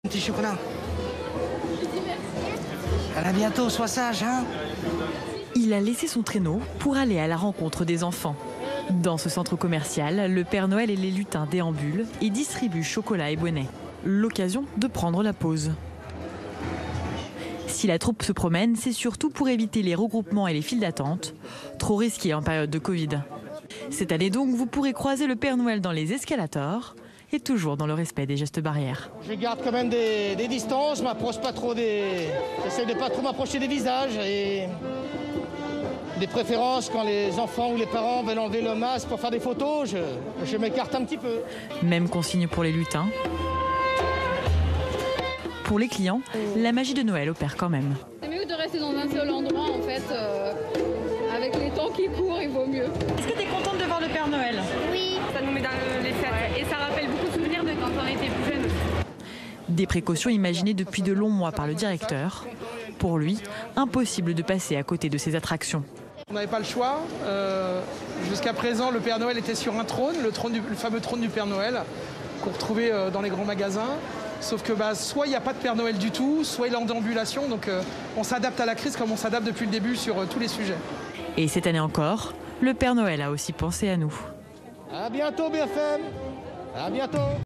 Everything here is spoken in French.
Petit chocolat. À bientôt, sois sage, hein. Il a laissé son traîneau pour aller à la rencontre des enfants. Dans ce centre commercial, le Père Noël et les lutins déambulent et distribuent chocolat et bonnets. L'occasion de prendre la pause. Si la troupe se promène, c'est surtout pour éviter les regroupements et les files d'attente, trop risqués en période de Covid. Cette année donc, vous pourrez croiser le Père Noël dans les escalators et toujours dans le respect des gestes barrières. Je garde quand même des distances, je m'approche pas trop j'essaie de pas trop m'approcher des visages et des préférences quand les enfants ou les parents veulent enlever le masque pour faire des photos, je m'écarte un petit peu. Même consigne pour les lutins. Pour les clients, la magie de Noël opère quand même. C'est mieux de rester dans un seul endroit en fait. Avec les temps qui courent, il vaut mieux. Est-ce que tu es contente de voir le Père Noël? Oui. Ça nous met dans les fêtes et ça rappelle beaucoup de souvenirs de quand on était plus jeunes. Des précautions imaginées depuis de longs mois par le directeur. Pour lui, impossible de passer à côté de ces attractions. On n'avait pas le choix. Jusqu'à présent, le Père Noël était sur un trône, le fameux trône du Père Noël qu'on retrouvait dans les grands magasins. Sauf que soit il n'y a pas de Père Noël du tout, soit il est en déambulation. Donc on s'adapte à la crise comme on s'adapte depuis le début sur tous les sujets. Et cette année encore, le Père Noël a aussi pensé à nous. À bientôt BFM. À bientôt.